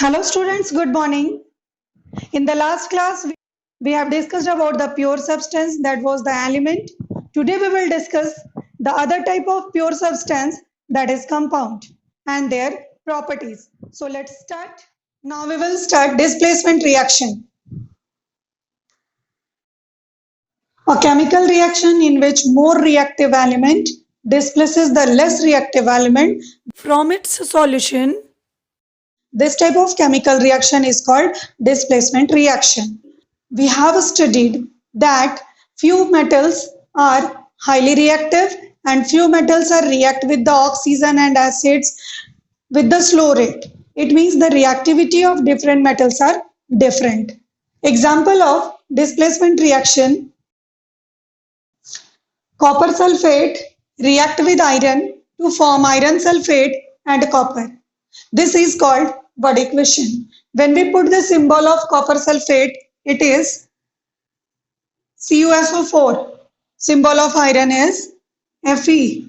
Hello students, good morning. In the last class, we have discussed about the pure substance, that was the element. Today we will discuss the other type of pure substance, that is compound, and their properties. So let's start. Now we will start displacement reaction. A chemical reaction in which more reactive element displaces the less reactive element from its solution. This type of chemical reaction is called displacement reaction. We have studied that few metals are highly reactive and few metals are react with the oxygen and acids with the slow rate. It means the reactivity of different metals are different. Example of displacement reaction: copper sulfate react with iron to form iron sulfate and copper. This is called word equation. When we put the symbol of copper sulfate, it is CuSO4. Symbol of iron is Fe.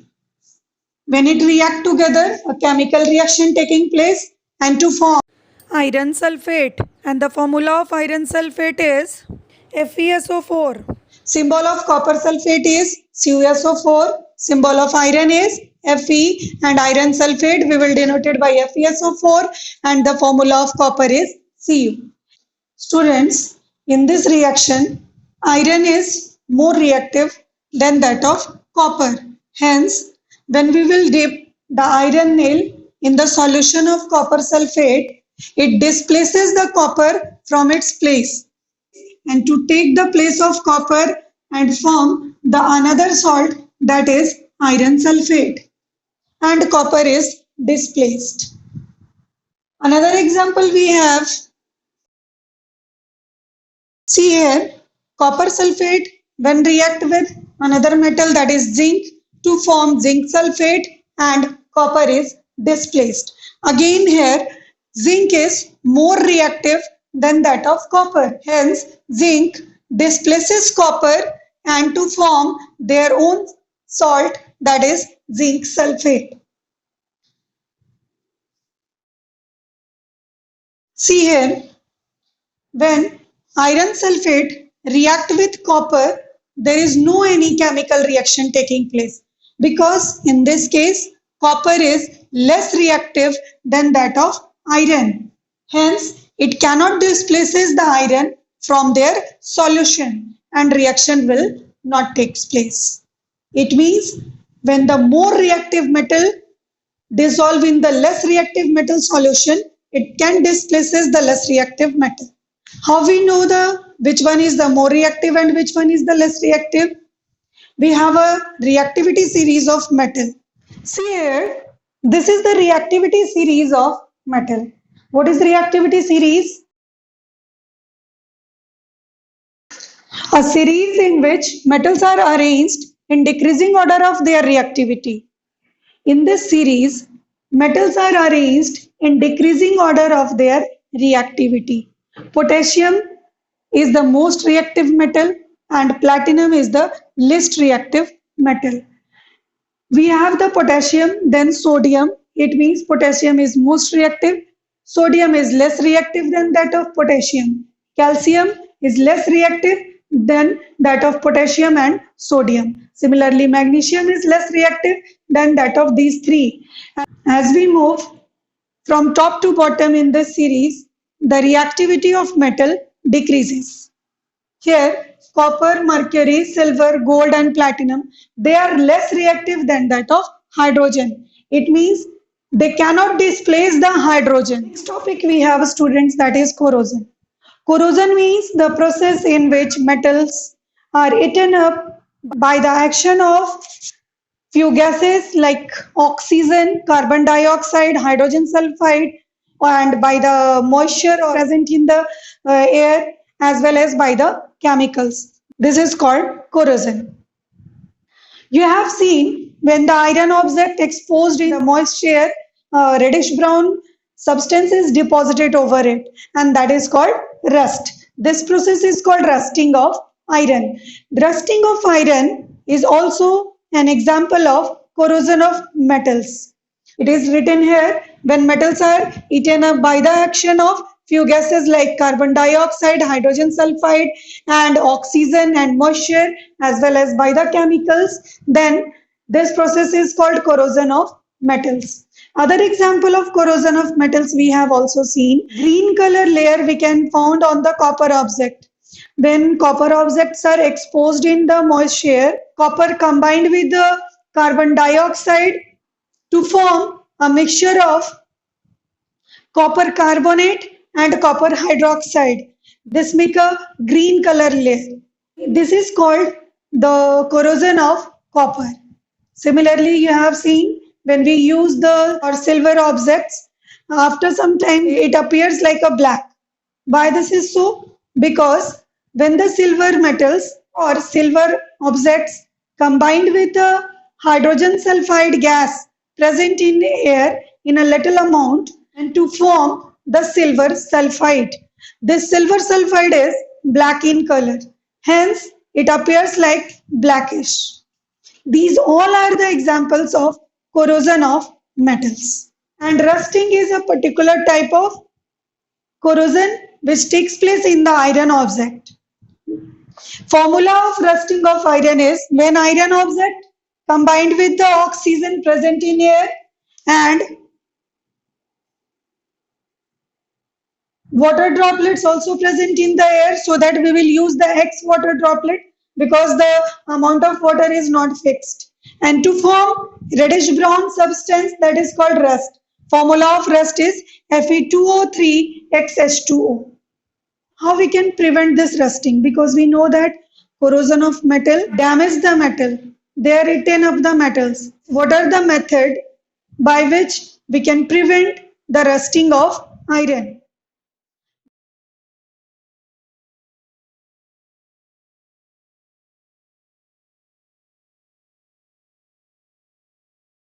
When it react together, a chemical reaction taking place and to form iron sulfate, and the formula of iron sulfate is FeSO4. Symbol of copper sulfate is CuSO4. Symbol of iron is Fe, and iron sulfate we will denote it by FeSO4, and the formula of copper is Cu. Students, in this reaction, iron is more reactive than that of copper. Hence, when we will dip the iron nail in the solution of copper sulfate, it displaces the copper from its place, and to take the place of copper and form the another salt, that is iron sulfate, and copper is displaced. Another example we have, see here, copper sulfate when react with another metal, that is zinc, to form zinc sulfate, and copper is displaced. Again here, zinc is more reactive than that of copper. Hence, zinc displaces copper and to form their own salt, that is zinc sulfate. See here, when iron sulfate react with copper, there is no any chemical reaction taking place, because in this case copper is less reactive than that of iron. Hence, it cannot displaces the iron from their solution and reaction will not take place. It means when the more reactive metal dissolve in the less reactive metal solution, it can displaces the less reactive metal. How we know the which one is the more reactive and which one is the less reactive? We have a reactivity series of metal. See here, this is the reactivity series of metal. What is reactivity series? A series in which metals are arranged in decreasing order of their reactivity. In this series, metals are arranged in decreasing order of their reactivity. Potassium is the most reactive metal and platinum is the least reactive metal. We have the potassium, then sodium. It means potassium is most reactive. Sodium is less reactive than that of potassium. Calcium is less reactive than that of potassium and sodium. Similarly, magnesium is less reactive than that of these three. As we move from top to bottom in this series, the reactivity of metal decreases. Here, copper, mercury, silver, gold and platinum, they are less reactive than that of hydrogen. It means they cannot displace the hydrogen. Next topic we have, students, that is corrosion. Corrosion means the process in which metals are eaten up by the action of few gases like oxygen, carbon dioxide, hydrogen sulfide, and by the moisture present in the air, as well as by the chemicals. This is called corrosion. You have seen when the iron object exposed in the moisture, reddish brown substance is deposited over it, and that is called rust. This process is called rusting of iron. Rusting of iron is also an example of corrosion of metals. It is written here, when metals are eaten up by the action of few gases like carbon dioxide, hydrogen sulfide, and oxygen and moisture, as well as by the chemicals, then this process is called corrosion of metals. Other example of corrosion of metals we have also seen. Green color layer we can found on the copper object. When copper objects are exposed in the moisture, copper combined with the carbon dioxide to form a mixture of copper carbonate and copper hydroxide. This make a green color layer. This is called the corrosion of copper. Similarly, you have seen when we use the or silver objects, after some time it appears like a black. Why this is so? Because when the silver metals or silver objects combined with the hydrogen sulfide gas present in the air in a little amount and to form the silver sulfide. This silver sulfide is black in color. Hence, it appears like blackish. These all are the examples of corrosion of metals. And rusting is a particular type of corrosion which takes place in the iron object. Formula of rusting of iron is when iron object combined with the oxygen present in air and water droplets also present in the air, so that we will use the X water droplet because the amount of water is not fixed, and to form reddish brown substance that is called rust. Formula of rust is Fe2O3XH2O. How we can prevent this rusting? Because we know that corrosion of metal damage the metal. They are eaten up the metals. What are the method by which we can prevent the rusting of iron?